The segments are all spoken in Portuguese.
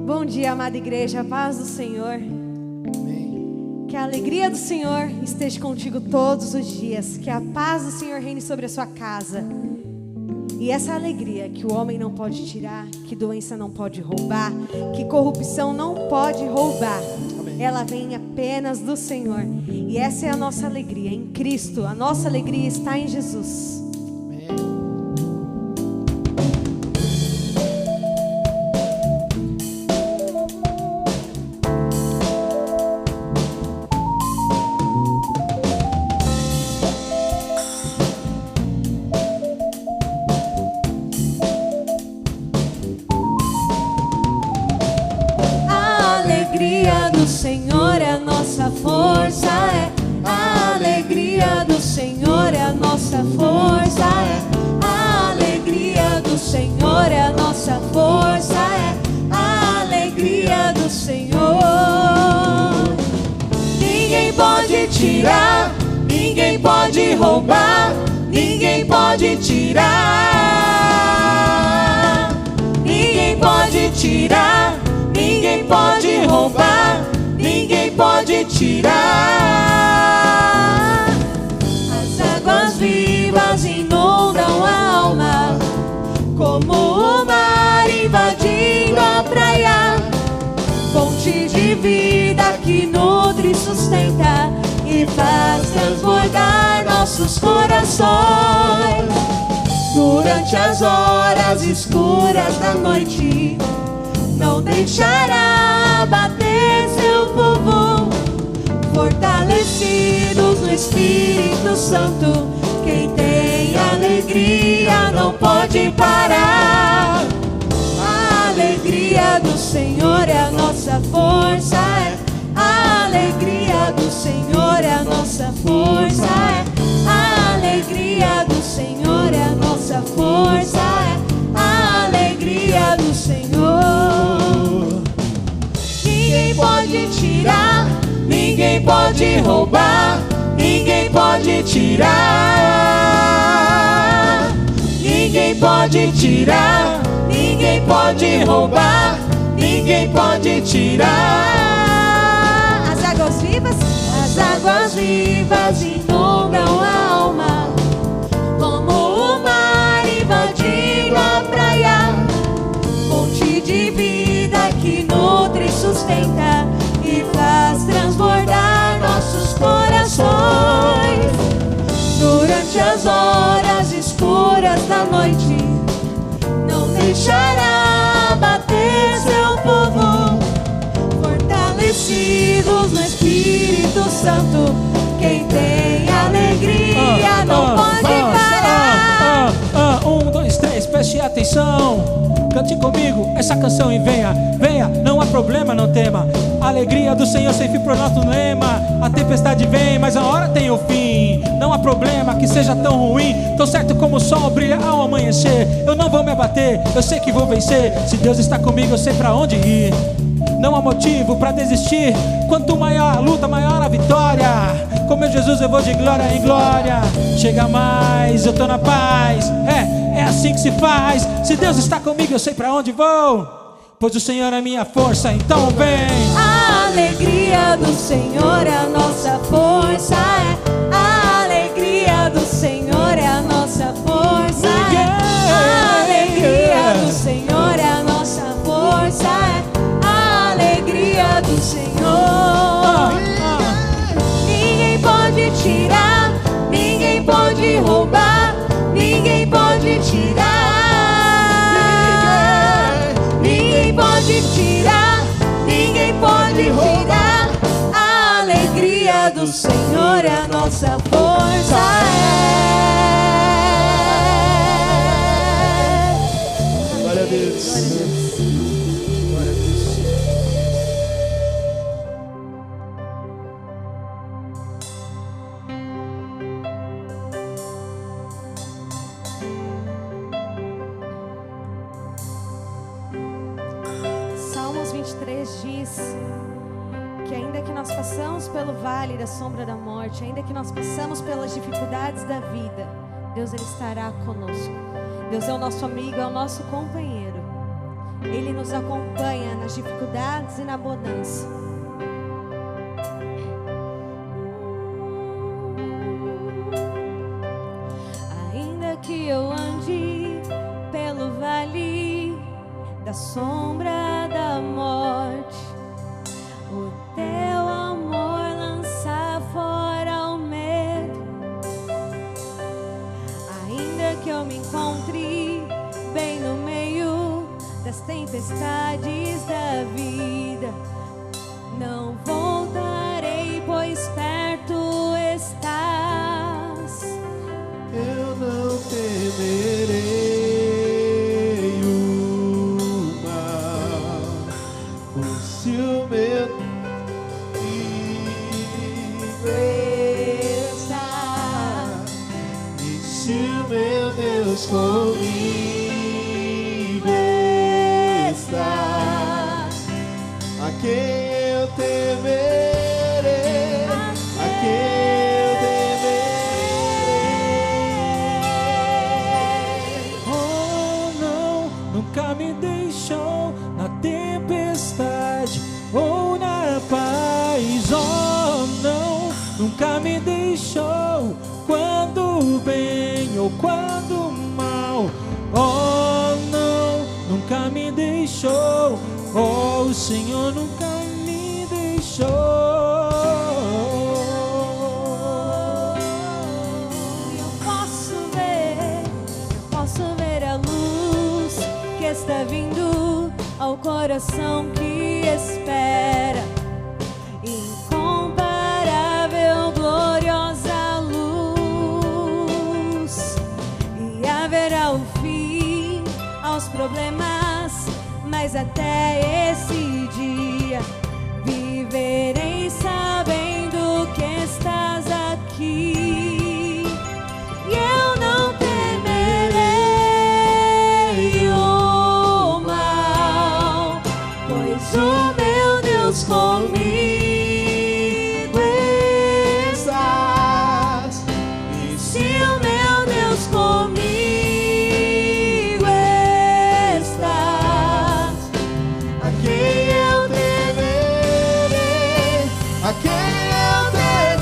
Bom dia, amada igreja, a paz do Senhor. Amém. Que a alegria do Senhor esteja contigo todos os dias. Que a paz do Senhor reine sobre a sua casa. E essa alegria que o homem não pode tirar, que doença não pode roubar, que corrupção não pode roubar, Amém. ela vem apenas do Senhor. E essa é a nossa alegria em Cristo. A nossa alegria está em Jesus. Amém. A alegria do Senhor é a nossa força, a alegria do Senhor é a nossa força, a alegria do Senhor é a nossa força, a alegria do Senhor. Ninguém pode tirar, ninguém pode roubar, ninguém pode tirar, ninguém pode tirar. Ninguém pode roubar, ninguém pode tirar. As águas vivas inundam a alma, como o mar invadindo a praia. Fonte de vida que nutre e sustenta e faz transbordar nossos corações. Durante as horas escuras da noite, não deixará abater seu povo. Fortalecidos no Espírito Santo, quem tem alegria não pode parar. A alegria do Senhor é a nossa força, a alegria do Senhor é a nossa força, a alegria do Senhor é a nossa força, a alegria do Senhor. Ninguém pode tirar, ninguém pode roubar, ninguém pode tirar. Ninguém pode tirar, ninguém pode roubar, ninguém pode tirar. As águas vivas inundam a alma, como o mar invadindo a praia. Fonte de vida que nutre e sustenta e faz transbordar nossos corações. Durante as horas escuras da noite, não deixará abater seu povo. Fortalecidos no Espírito Santo, quem tem alegria não pode parar. 1, 2, 3, preste atenção. Cante comigo essa canção e venha, venha, não há problema, não tema. A alegria do Senhor sempre pro nosso lema. A tempestade vem, mas a hora tem o fim. Não há problema que seja tão ruim. Tô certo como o sol brilha ao amanhecer. Eu não vou me abater, eu sei que vou vencer. Se Deus está comigo, eu sei pra onde ir. Não há motivo pra desistir. Quanto maior a luta, maior a vitória. Com meu Jesus eu vou de glória em glória. Chega mais, eu tô na paz. É assim que se faz. Se Deus está comigo, eu sei pra onde vou, pois o Senhor é minha força, então vem. A alegria do Senhor é a nossa força, a alegria do Senhor é a nossa força, a alegria do Senhor é a nossa força, a alegria do Senhor. Ninguém pode tirar, ninguém pode roubar, ninguém pode tirar. Ninguém pode tirar, ninguém pode tirar. A alegria do Senhor é a nossa força. Glória a Deus. Glória a Deus. Glória a Deus. Salmos 23 diz que ainda que nós passamos pelo vale da sombra da morte, ainda que nós passamos pelas dificuldades da vida, Deus ele estará conosco. Deus é o nosso amigo, é o nosso companheiro. Ele nos acompanha nas dificuldades e na bonança. Ainda que eu ande pelo vale da sombra da morte, o teu amor lança fora o medo. Ainda que eu me encontre bem no meio das tempestades da vida, não voltarei, pois perto estás. Eu não temerei o mal, pois se o meu Deus está, e se o meu Deus comigo está, a quem eu temerei, a quem eu temerei. Oh, não, nunca me deixou na tempestade ou na paz. Oh, não, nunca me deixou quando bem ou quando mal. Oh, não, nunca me deixou. Oh, o Senhor nunca me deixou. Eu posso ver a luz que está vindo ao coração que espera. Incomparável, gloriosa luz. E haverá o fim aos problemas, mas até esse dia viverei sabendo que estás aqui. E eu não temerei o mal, pois o meu Deus comigo estás. E se o meu Deus comigo estás, A quem eu temerei, a quem eu temerei.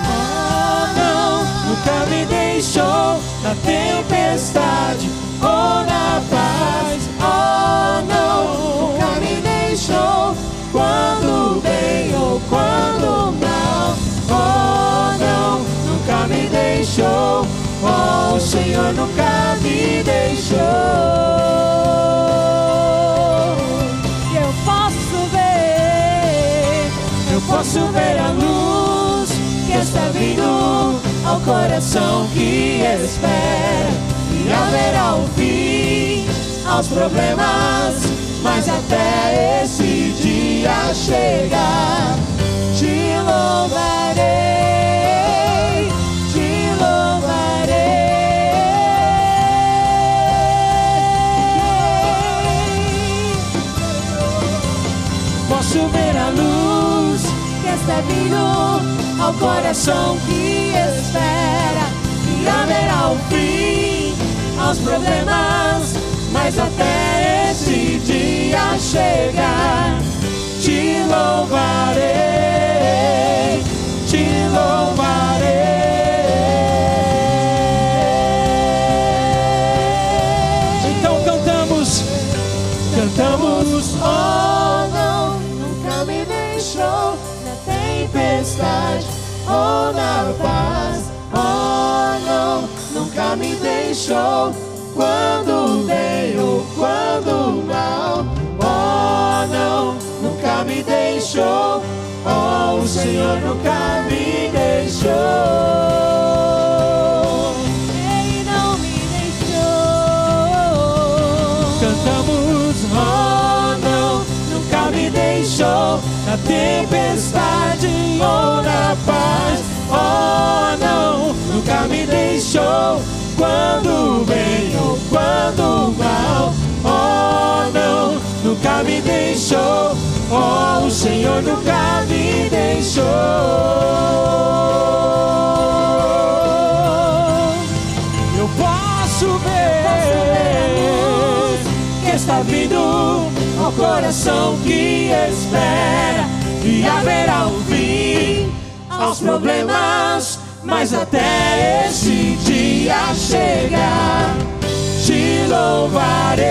Oh, não, nunca me deixou na tempestade ou na paz. Oh, não, nunca me deixou quando bem ou quando mal. Oh, não, nunca me deixou. Oh, o Senhor nunca me deixou. Eu posso ver a luz que está vindo ao coração que espera. E haverá o fim aos problemas, mas até esse dia chegar, te louvarei, te louvarei. Posso ver a luz que está vindo ao coração que espera. e haverá o fim aos problemas, mas até esse dia chegar, te louvarei, te louvarei. Então cantamos, Oh, não, nunca me deixou na tempestade ou na paz. Oh, não, nunca me deixou quando bem ou quando mal. Oh, não, nunca me deixou. Oh, o Senhor nunca me deixou. Ele não me deixou. cantamos, oh não, nunca me deixou na tempestade ou na paz. Oh não, nunca me deixou quando bem ou quando mal. Oh não, nunca me deixou. Oh, o Senhor nunca me deixou. Eu posso ver está vindo ao coração que espera, e haverá um fim aos problemas, mas até esse dia chegar, te louvarei,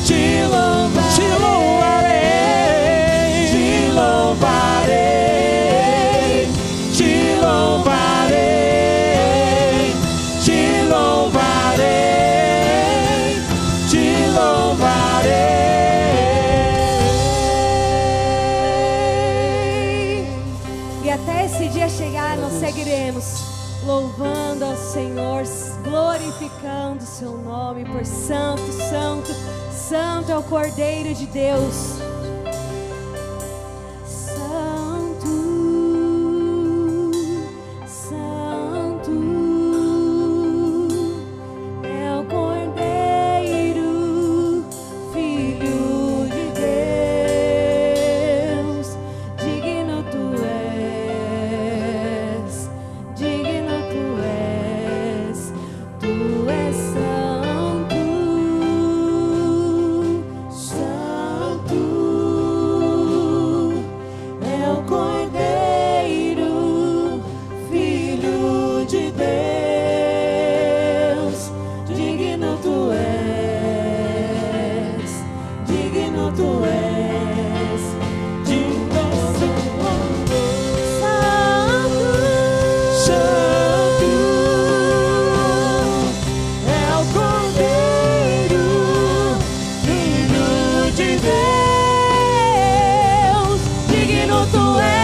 te louvarei, te louvarei, te louvarei, te louvarei, te louvarei, te louvarei. E até esse dia chegar, nós seguiremos louvando ao Senhor, glorificando o seu nome, por santo, santo, santo é o Cordeiro de Deus. Santo, santo é o Cordeiro, Filho de Deus. Digno tu és, digno tu és, tu és santo, santo é o Cordeiro, Filho de Deus. Digno tu és, digno tu és, digno tu és, santo, Santo é o Cordeiro, Filho de Deus. Digno tu és,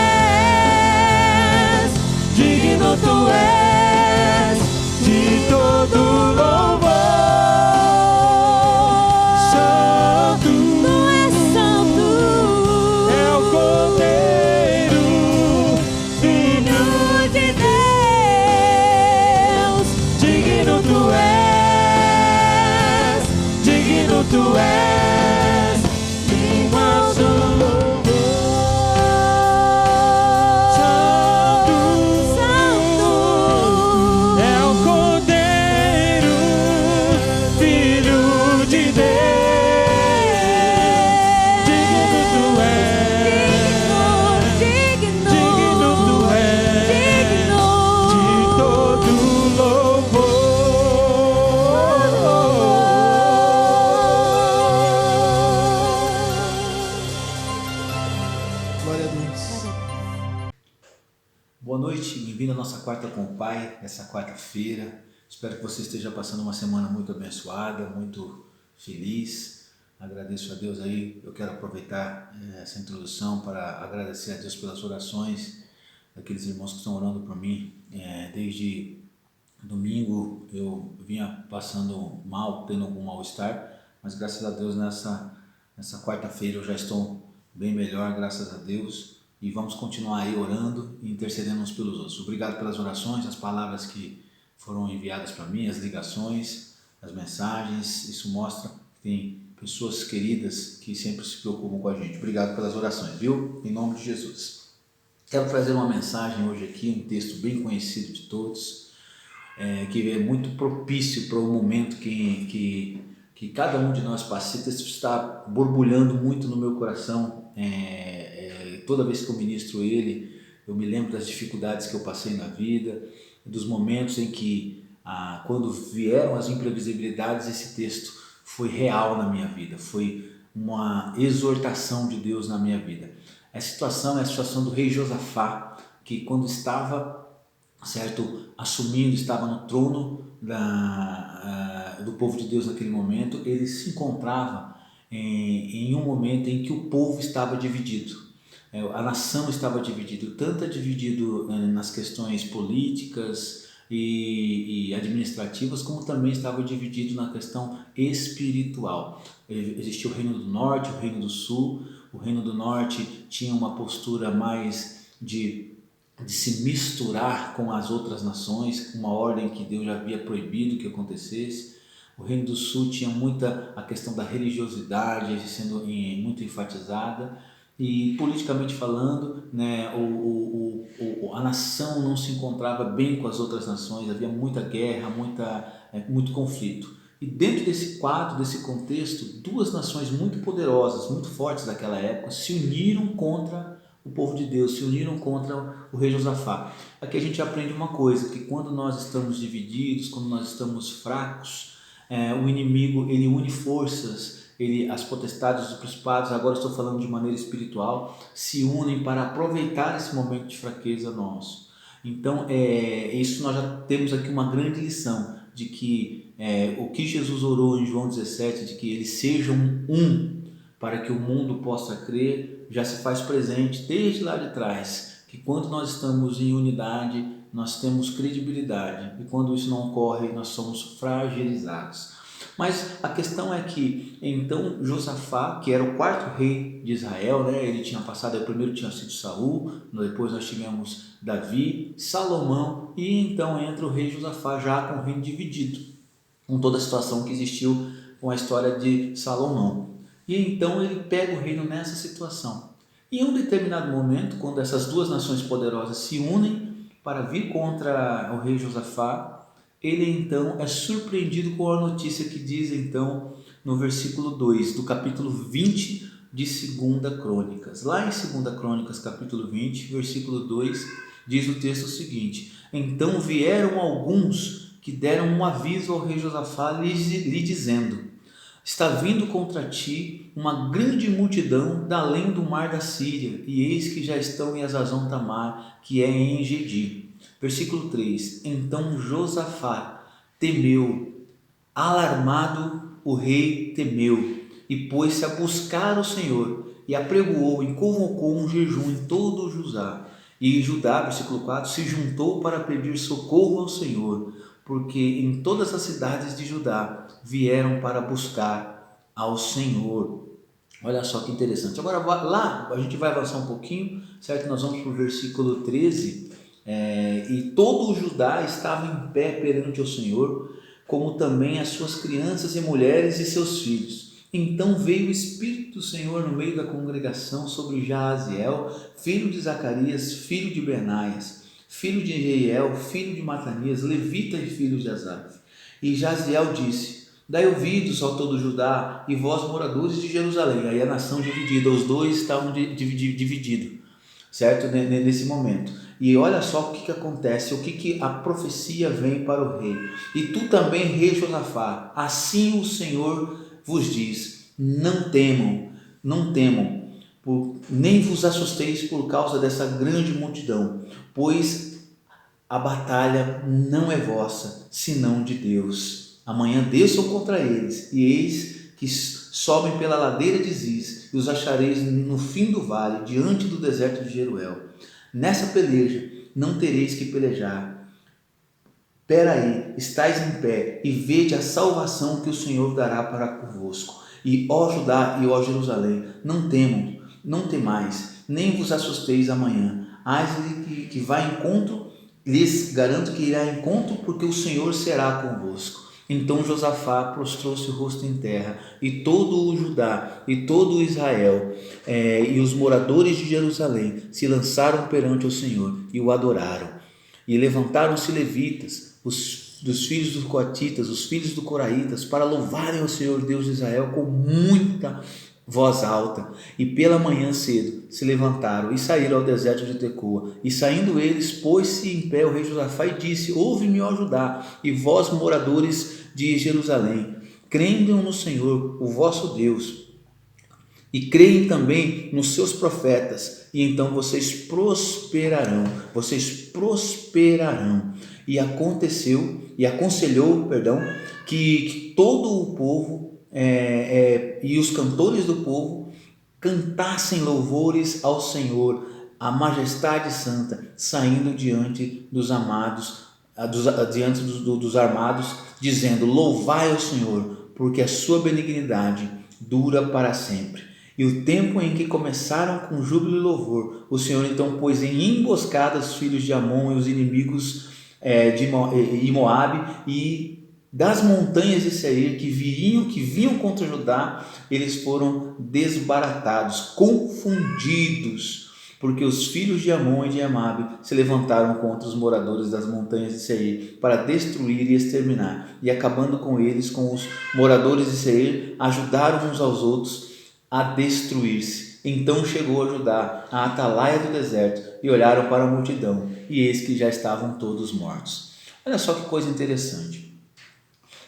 digno tu és de todo louvor. Santo tu és santo, é o Cordeiro, Filho de Deus. digno tu és, digno tu és de nosso louvor. Santo, Santo é o Cordeiro, Filho de Deus. Digno tu és, digno, digno tu és digno. de todo louvor. Glória a Deus. Boa noite, bem-vindo à nossa quarta com o Pai, essa quarta-feira. Espero que você esteja passando uma semana muito abençoada, muito feliz. Agradeço a Deus aí, eu quero aproveitar essa introdução para agradecer a Deus pelas orações daqueles irmãos que estão orando por mim. Desde domingo eu vinha passando mal, tendo algum mal-estar, mas graças a Deus nessa quarta-feira eu já estou bem melhor, graças a Deus. E vamos continuar aí orando e intercedendo uns pelos outros. Obrigado pelas orações, as palavras que foram enviadas para mim, as ligações, as mensagens. Isso mostra que tem pessoas queridas que sempre se preocupam com a gente. Obrigado pelas orações, viu? Em nome de Jesus. Quero trazer uma mensagem hoje aqui, um texto bem conhecido de todos, que é muito propício para o momento que cada um de nós passa. Esse texto está borbulhando muito no meu coração. Toda vez que eu ministro ele, eu me lembro das dificuldades que eu passei na vida, dos momentos em que, quando vieram as imprevisibilidades, esse texto foi real na minha vida, foi uma exortação de Deus na minha vida. A situação é a situação do rei Josafá, que quando estava, assumindo, estava no trono do povo de Deus naquele momento, ele se encontrava em um momento em que o povo estava dividido. A nação estava dividida, tanto dividido nas questões políticas e administrativas, como também estava dividido na questão espiritual. Existia o reino do norte, o reino do sul. O reino do norte tinha uma postura mais de se misturar com as outras nações, com uma ordem que Deus já havia proibido que acontecesse. O reino do sul tinha a questão da religiosidade sendo muito enfatizada. E politicamente falando, né, a nação não se encontrava bem com as outras nações, havia muita guerra, muito conflito. E dentro desse quadro, desse contexto, duas nações muito poderosas, muito fortes daquela época, se uniram contra o povo de Deus, se uniram contra o rei Josafá. Aqui a gente aprende uma coisa, que quando nós estamos divididos, quando nós estamos fracos, o inimigo ele une forças, as potestades, os principados, agora estou falando de maneira espiritual, se unem para aproveitar esse momento de fraqueza nosso. Então, isso nós já temos aqui uma grande lição, de que o que Jesus orou em João 17, de que eles sejam um, para que o mundo possa crer, já se faz presente desde lá de trás, que quando nós estamos em unidade, nós temos credibilidade, e quando isso não ocorre, nós somos fragilizados. Mas a questão é que, então, Josafá, que era o quarto rei de Israel, ele tinha passado, o primeiro tinha sido Saul, depois nós tivemos Davi, Salomão, e então entra o rei Josafá já com o reino dividido, com toda a situação que existiu com a história de Salomão. E então ele pega o reino nessa situação. E em um determinado momento, quando essas duas nações poderosas se unem para vir contra o rei Josafá, ele então é surpreendido com a notícia que diz então no versículo 2 do capítulo 20 de 2 Crônicas. Lá em 2 Crônicas capítulo 20, versículo 2, diz o texto seguinte: então vieram alguns que deram um aviso ao rei Josafá lhe dizendo: está vindo contra ti uma grande multidão da além do mar da Síria, e eis que já estão em Hazazon Tamar, que é em Engedi. Versículo 3, então Josafá temeu, alarmado o rei temeu, e pôs-se a buscar o Senhor, e apregoou e convocou um jejum em todo o Judá. E Judá, versículo 4, se juntou para pedir socorro ao Senhor, porque em todas as cidades de Judá vieram para buscar ao Senhor. Olha só que interessante. Agora lá a gente vai avançar um pouquinho, certo? Nós vamos para o versículo 13. E todo o Judá estava em pé perante o Senhor, como também as suas crianças e mulheres e seus filhos. Então veio o Espírito do Senhor no meio da congregação sobre Jaaziel, filho de Zacarias, filho de Benaias, filho de Jeiel, filho de Matanias, levita e filho de Asaf. E Jaaziel disse: dai ouvidos ao todo Judá e vós moradores de Jerusalém. Aí a nação dividida, os dois estavam divididos, certo? Nesse momento. E olha só o que acontece, o que a profecia vem para o rei. E tu também, rei Josafá, assim o Senhor vos diz: não temam, nem vos assusteis por causa dessa grande multidão, pois a batalha não é vossa, senão de Deus. Amanhã desçam contra eles, e eis que sobem pela ladeira de Ziz, e os achareis no fim do vale, diante do deserto de Jeruel. Nessa peleja não tereis que pelejar. Peraí, estais em pé e vede a salvação que o Senhor dará para convosco. E ó Judá e ó Jerusalém, não temam, não temais, nem vos assusteis amanhã. Hás-lhe que vá em encontro, lhes garanto que irá em encontro, porque o Senhor será convosco. Então Josafá prostrou-se o rosto em terra, e todo o Judá e todo o Israel e os moradores de Jerusalém se lançaram perante o Senhor e o adoraram. E levantaram-se levitas, dos filhos dos coatitas, os filhos dos coraitas, para louvarem o Senhor Deus de Israel com muita voz alta. E pela manhã cedo se levantaram e saíram ao deserto de Tecoa. E saindo eles, pôs-se em pé o rei Josafá e disse: ouve-me, ó Judá, e vós moradores de Jerusalém, crendo no Senhor, o vosso Deus, e creem também nos seus profetas, e então vocês prosperarão. E aconselhou, que todo o povo e os cantores do povo cantassem louvores ao Senhor, a majestade santa, saindo diante dos amados, diante dos armados, dizendo: louvai ao Senhor, porque a sua benignidade dura para sempre. E o tempo em que começaram com júbilo e louvor, o Senhor então pôs em emboscada os filhos de Amon e os inimigos de Moabe, e das montanhas de Seir que vinham contra Judá, eles foram desbaratados, confundidos. porque os filhos de Amon e de Moabe se levantaram contra os moradores das montanhas de Seir para destruir e exterminar, e acabando com eles, com os moradores de Seir, ajudaram uns aos outros a destruir-se. Então chegou a Judá a atalaia do deserto, e olharam para a multidão, e eis que já estavam todos mortos. Olha só que coisa interessante.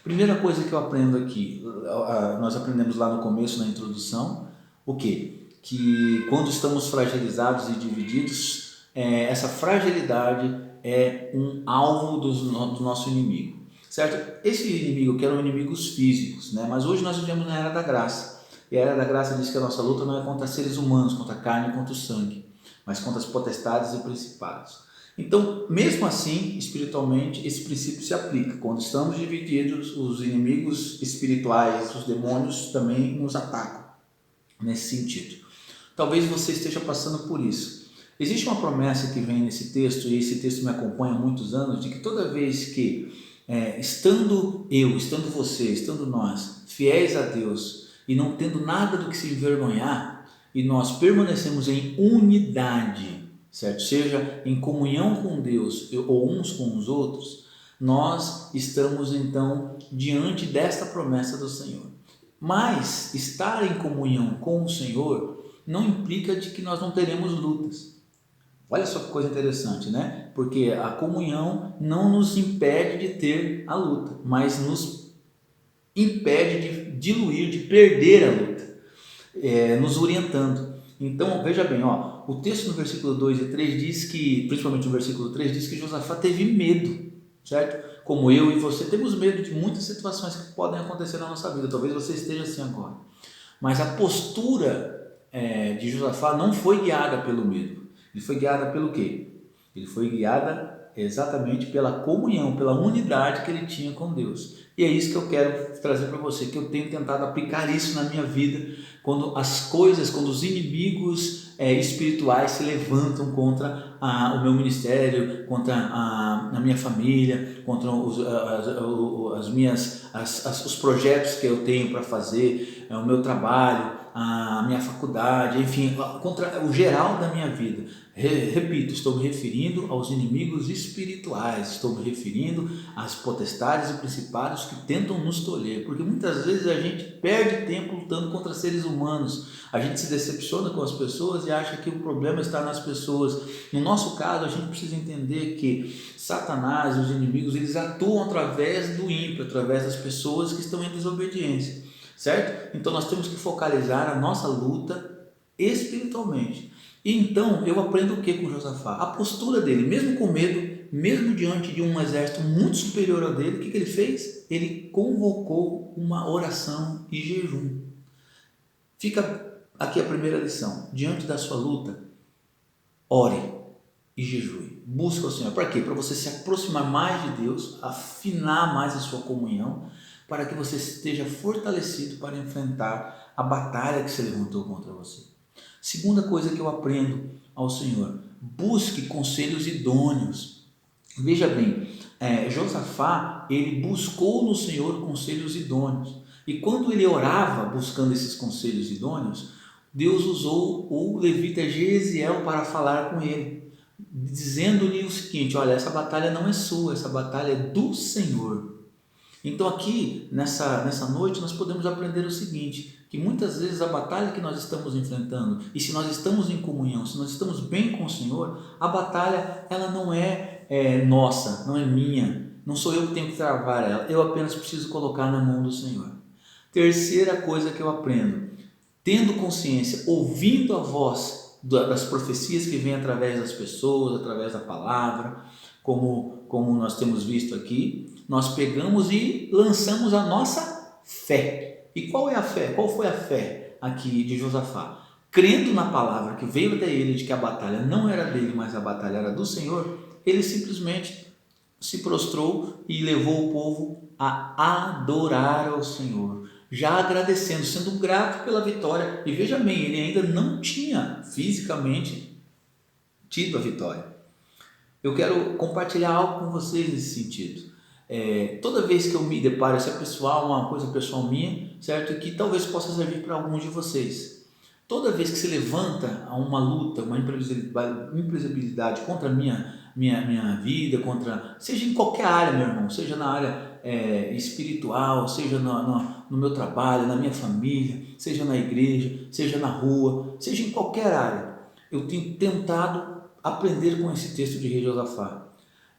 Primeira coisa que eu aprendo aqui, nós aprendemos lá no começo, na introdução, o quê? Que quando estamos fragilizados e divididos, essa fragilidade é um alvo do nosso inimigo, certo? Esse inimigo que eram inimigos físicos, né? Mas hoje nós vivemos na Era da Graça, e a Era da Graça diz que a nossa luta não é contra seres humanos, contra a carne e contra o sangue, mas contra as potestades e principados. Então, mesmo assim, espiritualmente, esse princípio se aplica. Quando estamos divididos, os inimigos espirituais, os demônios também nos atacam nesse sentido. Talvez você esteja passando por isso. Existe uma promessa que vem nesse texto, e esse texto me acompanha há muitos anos, de que toda vez que, estando eu, estando você, estando nós, fiéis a Deus, e não tendo nada do que se envergonhar, e nós permanecemos em unidade, certo? Seja em comunhão com Deus ou uns com os outros, nós estamos então diante desta promessa do Senhor. Mas estar em comunhão com o Senhor não implica de que nós não teremos lutas. Olha só que coisa interessante, né? Porque a comunhão não nos impede de ter a luta, mas nos impede de diluir, de perder a luta, nos orientando. Então, veja bem, o texto no versículo 2 e 3 diz que, principalmente no versículo 3, diz que Josafá teve medo, certo? Como eu e você temos medo de muitas situações que podem acontecer na nossa vida. Talvez você esteja assim agora. Mas a postura de Josafá não foi guiada pelo medo. Ele foi guiada pelo quê? Ele foi guiada exatamente pela comunhão, pela unidade que ele tinha com Deus. E é isso que eu quero trazer para você, que eu tenho tentado aplicar isso na minha vida, quando os inimigos espirituais se levantam contra o meu ministério, contra a minha família, contra os projetos que eu tenho para fazer, o meu trabalho, a minha faculdade, enfim, contra o geral da minha vida. Repito, estou me referindo aos inimigos espirituais, estou me referindo às potestades e principados que tentam nos tolher, porque muitas vezes a gente perde tempo lutando contra seres humanos, a gente se decepciona com as pessoas e acha que o problema está nas pessoas. No nosso caso, a gente precisa entender que Satanás e os inimigos, eles atuam através do ímpio, através das pessoas que estão em desobediência, certo? Então nós temos que focalizar a nossa luta espiritualmente. E então eu aprendo o que com Josafá? A postura dele, mesmo com medo, mesmo diante de um exército muito superior ao dele, o que ele fez? Ele convocou uma oração e jejum. Fica aqui a primeira lição: diante da sua luta, ore e jejue. Busca o Senhor. Para quê? Para você se aproximar mais de Deus, afinar mais a sua comunhão, para que você esteja fortalecido para enfrentar a batalha que se levantou contra você. Segunda coisa que eu aprendo ao Senhor: busque conselhos idôneos. Veja bem, Josafá, ele buscou no Senhor conselhos idôneos. E quando ele orava buscando esses conselhos idôneos, Deus usou o levita Jeziel para falar com ele, dizendo-lhe o seguinte: olha, essa batalha não é sua, essa batalha é do Senhor. Então aqui, nessa noite, nós podemos aprender o seguinte, que muitas vezes a batalha que nós estamos enfrentando, e se nós estamos em comunhão, se nós estamos bem com o Senhor, a batalha ela não é nossa, não é minha, não sou eu que tenho que travar ela, eu apenas preciso colocar na mão do Senhor. Terceira coisa que eu aprendo: tendo consciência, ouvindo a voz das profecias que vêm através das pessoas, através da palavra, como nós temos visto aqui, nós pegamos e lançamos a nossa fé. E qual é a fé? Qual foi a fé aqui de Josafá? Crendo na palavra que veio até ele de que a batalha não era dele, mas a batalha era do Senhor, ele simplesmente se prostrou e levou o povo a adorar ao Senhor, já agradecendo, sendo grato pela vitória. E veja bem, ele ainda não tinha fisicamente tido a vitória. Eu quero compartilhar algo com vocês nesse sentido. Toda vez que eu me deparo, isso é pessoal, uma coisa pessoal minha, certo? Que talvez possa servir para alguns de vocês. Toda vez que se levanta a uma luta, uma imprevisibilidade contra a minha vida, seja em qualquer área, meu irmão, seja na área espiritual, seja no meu trabalho, na minha família, seja na igreja, seja na rua, seja em qualquer área, eu tenho tentado aprender com esse texto de Rei Josafá.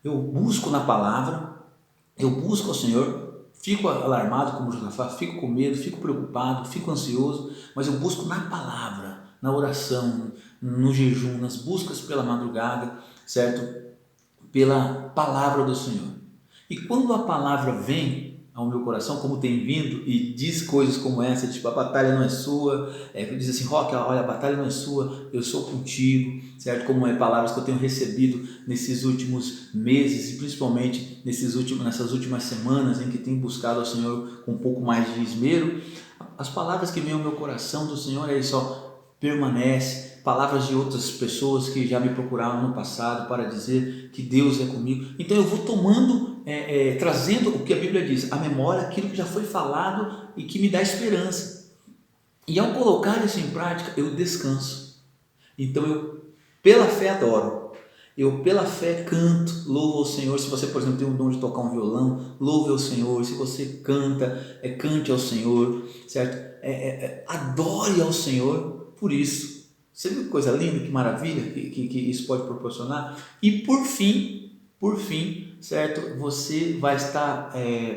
Eu busco na palavra, eu busco ao Senhor, fico alarmado como Josafá, fico com medo, fico preocupado, fico ansioso, mas eu busco na palavra, na oração, no jejum, nas buscas pela madrugada, certo? Pela palavra do Senhor. E quando a palavra vem ao meu coração, como tem vindo, e diz coisas como essa, tipo, a batalha não é sua, diz assim, Roque, olha, a batalha não é sua, eu sou contigo, certo? Como palavras que eu tenho recebido nesses últimos meses, e principalmente nessas últimas semanas, em que tenho buscado ao Senhor com um pouco mais de esmero, as palavras que vêm ao meu coração do Senhor é isso, ó, permanece. Palavras de outras pessoas que já me procuraram no passado para dizer que Deus é comigo. Então eu vou tomando, trazendo o que a Bíblia diz, a memória, aquilo que já foi falado e que me dá esperança. E ao colocar isso em prática, eu descanso. Então eu, pela fé, adoro. Eu, pela fé, canto, louvo ao Senhor. Se você, por exemplo, tem o dom de tocar um violão, louve ao Senhor. Se você canta, cante ao Senhor, certo? Adore ao Senhor por isso. Você viu que coisa linda, que maravilha que isso pode proporcionar? E por fim, certo? Você vai estar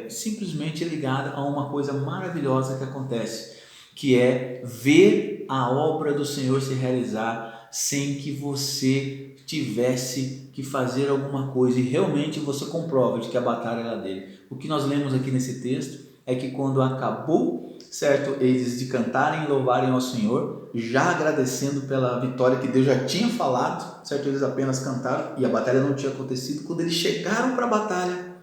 simplesmente ligado a uma coisa maravilhosa que acontece, que é ver a obra do Senhor se realizar sem que você tivesse que fazer alguma coisa, e realmente você comprova de que a batalha era dele. O que nós lemos aqui nesse texto é que quando acabou, certo, eles de cantarem e louvarem ao Senhor, já agradecendo pela vitória que Deus já tinha falado, certo, eles apenas cantaram e a batalha não tinha acontecido. Quando eles chegaram para a batalha,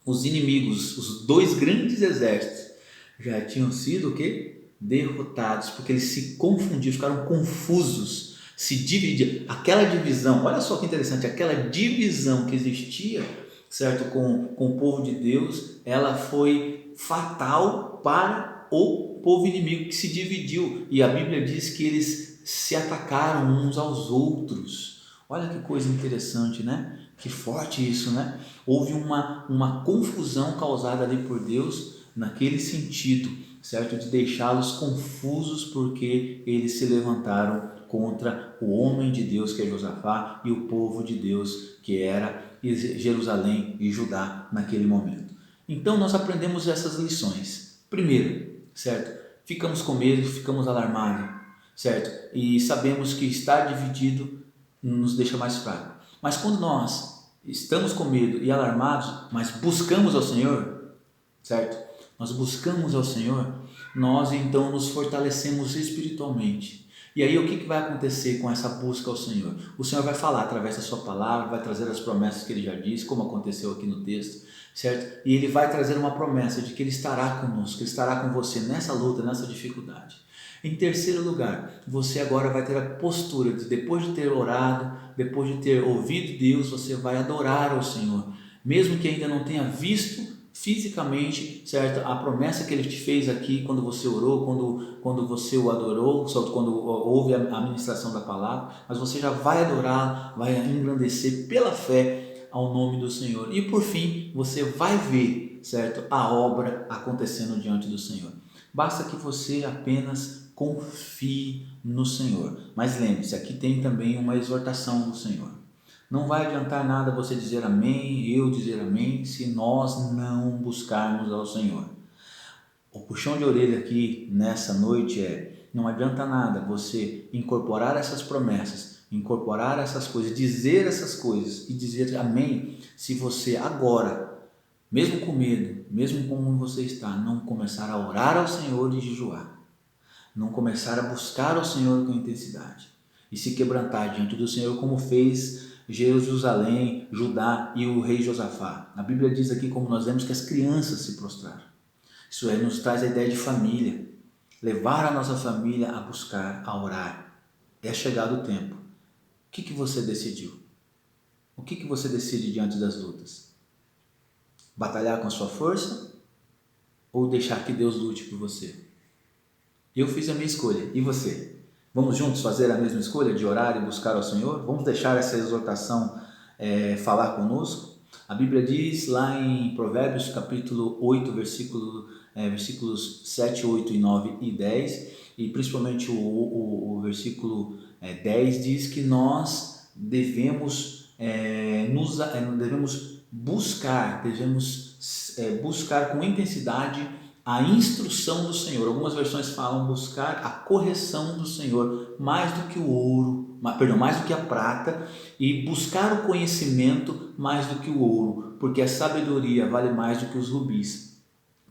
os inimigos, os dois grandes exércitos, já tinham sido o quê? Derrotados, porque eles se confundiram, ficaram confusos, se dividiram. Aquela divisão, olha só que interessante, aquela divisão que existia, certo, com o povo de Deus, ela foi fatal para o povo inimigo que se dividiu, e a Bíblia diz que eles se atacaram uns aos outros. Olha que coisa interessante, né? Que forte isso, né? Houve uma confusão causada ali por Deus naquele sentido, certo? De deixá-los confusos porque eles se levantaram contra o homem de Deus que é Josafá e o povo de Deus que era Jerusalém e Judá naquele momento. Então nós aprendemos essas lições. Primeiro, certo? Ficamos com medo, ficamos alarmados, certo? E sabemos que estar dividido nos deixa mais fracos. Mas quando nós estamos com medo e alarmados, mas buscamos ao Senhor, certo? Nós buscamos ao Senhor, nós então nos fortalecemos espiritualmente. E aí o que vai acontecer com essa busca ao Senhor? O Senhor vai falar através da sua palavra, vai trazer as promessas que Ele já disse, como aconteceu aqui no texto, certo? E Ele vai trazer uma promessa de que Ele estará conosco, que Ele estará com você nessa luta, nessa dificuldade. Em terceiro lugar, você agora vai ter a postura de, depois de ter orado, depois de ter ouvido Deus, você vai adorar ao Senhor, mesmo que ainda não tenha visto fisicamente, certo? A promessa que Ele te fez aqui quando você orou, quando você o adorou, quando houve a ministração da palavra, mas você já vai adorar, vai engrandecer pela fé ao nome do Senhor. E por fim, você vai ver, certo? A obra acontecendo diante do Senhor. Basta que você apenas confie no Senhor. Mas lembre-se, aqui tem também uma exortação do Senhor. Não vai adiantar nada você dizer amém, eu dizer amém, se nós não buscarmos ao Senhor. O puxão de orelha aqui nessa noite não adianta nada você incorporar essas promessas, incorporar essas coisas, dizer essas coisas e dizer amém, se você agora, mesmo com medo, mesmo como você está, não começar a orar ao Senhor e jejuar, não começar a buscar ao Senhor com intensidade e se quebrantar diante do Senhor como fez Jerusalém, Judá e o rei Josafá. A Bíblia diz aqui, como nós vemos, que as crianças se prostraram. Isso nos traz a ideia de família, levar a nossa família a buscar, a orar. É chegado o tempo. O que você decidiu? O que você decide diante das lutas? Batalhar com a sua força ou deixar que Deus lute por você? Eu fiz a minha escolha. E você? Vamos juntos fazer a mesma escolha de orar e buscar ao Senhor? Vamos deixar essa exortação falar conosco? A Bíblia diz lá em Provérbios capítulo 8, versículos 7, 8, 9 e 10, e principalmente o versículo 10 diz que nós devemos buscar com intensidade a instrução do Senhor. Algumas versões falam buscar a correção do Senhor mais do que o ouro, mais do que a prata, e buscar o conhecimento mais do que o ouro, porque a sabedoria vale mais do que os rubis.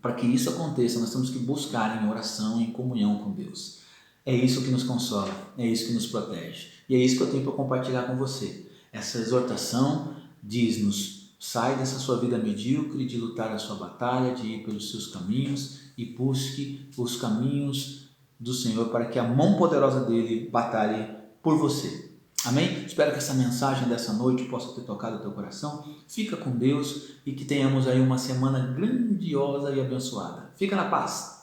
Para que isso aconteça, nós temos que buscar em oração e em comunhão com Deus. É isso que nos consola, é isso que nos protege. E é isso que eu tenho para compartilhar com você. Essa exortação diz-nos: sai dessa sua vida medíocre de lutar a sua batalha, de ir pelos seus caminhos e busque os caminhos do Senhor para que a mão poderosa dele batalhe por você. Amém? Espero que essa mensagem dessa noite possa ter tocado o teu coração. Fica com Deus e que tenhamos aí uma semana grandiosa e abençoada. Fica na paz.